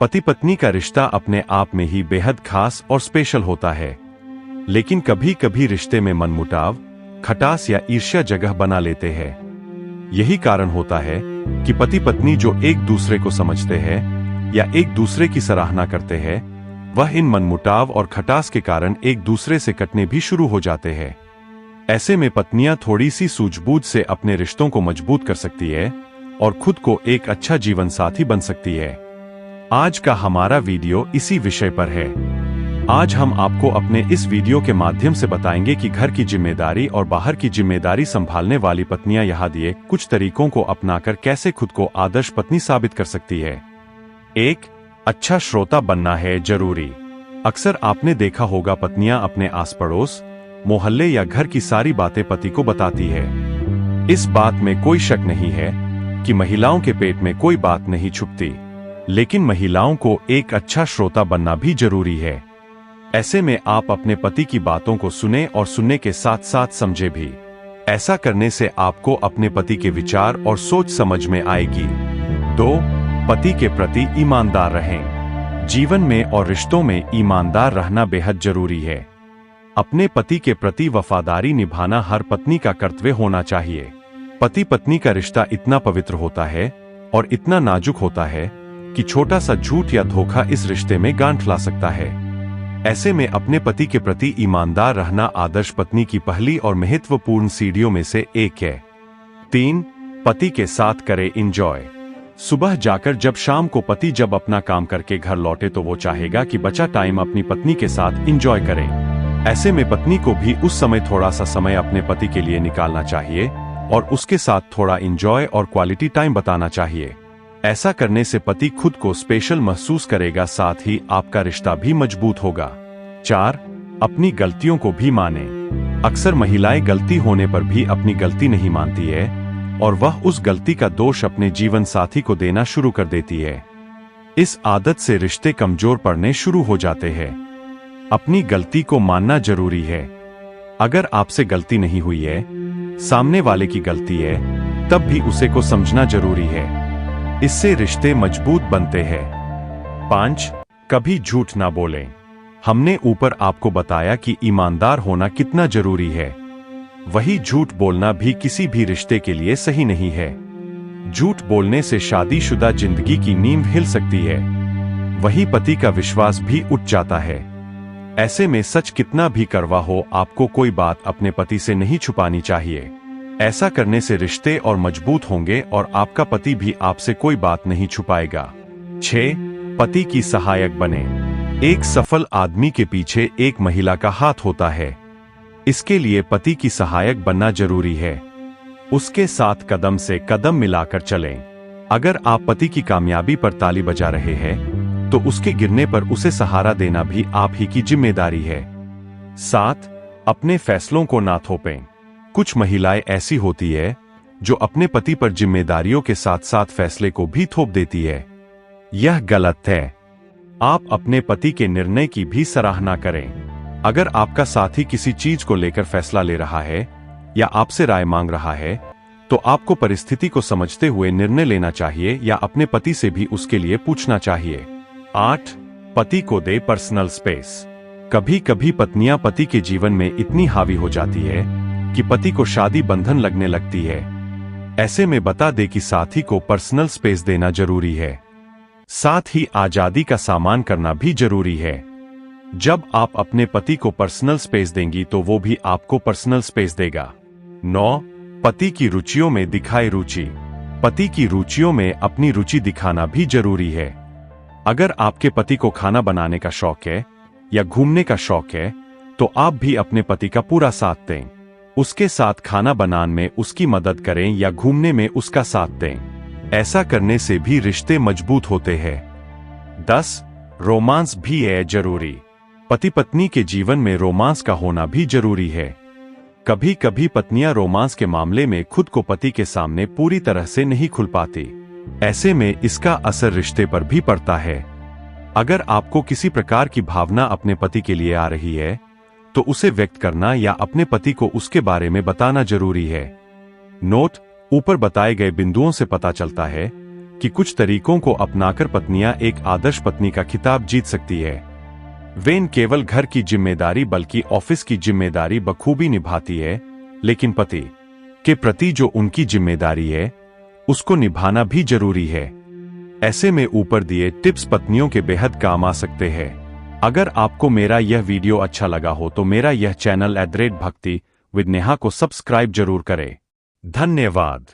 पति पत्नी का रिश्ता अपने आप में ही बेहद खास और स्पेशल होता है, लेकिन कभी कभी रिश्ते में मनमुटाव, खटास या ईर्ष्या जगह बना लेते हैं। यही कारण होता है कि पति पत्नी जो एक दूसरे को समझते हैं या एक दूसरे की सराहना करते हैं, वह इन मनमुटाव और खटास के कारण एक दूसरे से कटने भी शुरू हो जाते हैं। ऐसे में पत्नियां थोड़ी सी सूझबूझ से अपने रिश्तों को मजबूत कर सकती है और खुद को एक अच्छा जीवन साथी बन सकती है। आज का हमारा वीडियो इसी विषय पर है। आज हम आपको अपने इस वीडियो के माध्यम से बताएंगे कि घर की जिम्मेदारी और बाहर की जिम्मेदारी संभालने वाली पत्नियां यहाँ दिए कुछ तरीकों को अपनाकर कैसे खुद को आदर्श पत्नी साबित कर सकती है। 1. अच्छा श्रोता बनना है जरूरी। अक्सर आपने देखा होगा पत्नियां अपने आस पड़ोस, मोहल्ले या घर की सारी बातें पति को बताती है। इस बात में कोई शक नहीं है कि महिलाओं के पेट में कोई बात नहीं छुपती, लेकिन महिलाओं को एक अच्छा श्रोता बनना भी जरूरी है। ऐसे में आप अपने पति की बातों को सुने और सुनने के साथ साथ समझे भी। ऐसा करने से आपको अपने पति के विचार और सोच समझ में आएगी। 2. पति के प्रति ईमानदार रहें। जीवन में और रिश्तों में ईमानदार रहना बेहद जरूरी है। अपने पति के प्रति वफादारी निभाना हर पत्नी का कर्तव्य होना चाहिए। पति पत्नी का रिश्ता इतना पवित्र होता है और इतना नाजुक होता है कि छोटा सा झूठ या धोखा इस रिश्ते में गांठ ला सकता है। ऐसे में अपने पति के प्रति ईमानदार रहना आदर्श पत्नी की पहली और महत्वपूर्ण सीढ़ियों में से एक है। 3. पति के साथ करे एंजॉय। सुबह जाकर जब शाम को पति जब अपना काम करके घर लौटे तो वो चाहेगा कि बचा टाइम अपनी पत्नी के साथ एंजॉय करें। ऐसे में पत्नी को भी उस समय थोड़ा सा समय अपने पति के लिए निकालना चाहिए और उसके साथ थोड़ा एंजॉय और क्वालिटी टाइम बताना चाहिए। ऐसा करने से पति खुद को स्पेशल महसूस करेगा, साथ ही आपका रिश्ता भी मजबूत होगा। 4. अपनी गलतियों को भी माने। अक्सर महिलाएं गलती होने पर भी अपनी गलती नहीं मानती है और वह उस गलती का दोष अपने जीवन साथी को देना शुरू कर देती है। इस आदत से रिश्ते कमजोर पड़ने शुरू हो जाते हैं। अपनी गलती को मानना जरूरी है। अगर आपसे गलती नहीं हुई है, सामने वाले की गलती है, तब भी उसे को समझना जरूरी है। इससे रिश्ते मजबूत बनते हैं। 5. कभी झूठ ना बोलें। हमने ऊपर आपको बताया कि ईमानदार होना कितना जरूरी है, वही झूठ बोलना भी किसी भी रिश्ते के लिए सही नहीं है। झूठ बोलने से शादीशुदा जिंदगी की नींव हिल सकती है, वही पति का विश्वास भी उठ जाता है। ऐसे में सच कितना भी कड़वा हो, आपको कोई बात अपने पति से नहीं छुपानी चाहिए। ऐसा करने से रिश्ते और मजबूत होंगे और आपका पति भी आपसे कोई बात नहीं छुपाएगा। 6. पति की सहायक बने। एक सफल आदमी के पीछे एक महिला का हाथ होता है। इसके लिए पति की सहायक बनना जरूरी है। उसके साथ कदम से कदम मिलाकर चलें। अगर आप पति की कामयाबी पर ताली बजा रहे हैं, तो उसके गिरने पर उसे सहारा देना भी आप ही की जिम्मेदारी है। 7. अपने फैसलों को ना थोपें। कुछ महिलाएं ऐसी होती है जो अपने पति पर जिम्मेदारियों के साथ साथ फैसले को भी थोप देती है। यह गलत है। आप अपने पति के निर्णय की भी सराहना करें। अगर आपका साथी किसी चीज को लेकर फैसला ले रहा है या आपसे राय मांग रहा है, तो आपको परिस्थिति को समझते हुए निर्णय लेना चाहिए या अपने पति से भी उसके लिए पूछना चाहिए। 8. पति को दे पर्सनल स्पेस। कभी कभी पत्नियां पति के जीवन में इतनी हावी हो जाती है कि पति को शादी बंधन लगने लगती है। ऐसे में बता दे कि साथी को पर्सनल स्पेस देना जरूरी है। साथ ही आजादी का सामान करना भी जरूरी है। जब आप अपने पति को पर्सनल स्पेस देंगी तो वो भी आपको पर्सनल स्पेस देगा। 9. पति की रुचियों में दिखाए रुचि। पति की रुचियों में अपनी रुचि दिखाना भी जरूरी है। अगर आपके पति को खाना बनाने का शौक है या घूमने का शौक है, तो आप भी अपने पति का पूरा साथ दें। उसके साथ खाना बनाने में उसकी मदद करें या घूमने में उसका साथ दें। ऐसा करने से भी रिश्ते मजबूत होते हैं। 10. रोमांस भी है जरूरी। पति पत्नी के जीवन में रोमांस का होना भी जरूरी है। कभी कभी पत्नियां रोमांस के मामले में खुद को पति के सामने पूरी तरह से नहीं खुल पाती। ऐसे में इसका असर रिश्ते पर भी पड़ता है। अगर आपको किसी प्रकार की भावना अपने पति के लिए आ रही है, तो उसे व्यक्त करना या अपने पति को उसके बारे में बताना जरूरी है। नोट: ऊपर बताए गए बिंदुओं से पता चलता है कि कुछ तरीकों को अपनाकर पत्नियां एक आदर्श पत्नी का खिताब जीत सकती है। वे न केवल घर की जिम्मेदारी बल्कि ऑफिस की जिम्मेदारी बखूबी निभाती है, लेकिन पति के प्रति जो उनकी जिम्मेदारी है उसको निभाना भी जरूरी है। ऐसे में ऊपर दिए टिप्स पत्नियों के बेहद काम आ सकते हैं। अगर आपको मेरा यह वीडियो अच्छा लगा हो तो मेरा यह चैनल @भक्ति विद नेहा को सब्सक्राइब जरूर करें। धन्यवाद।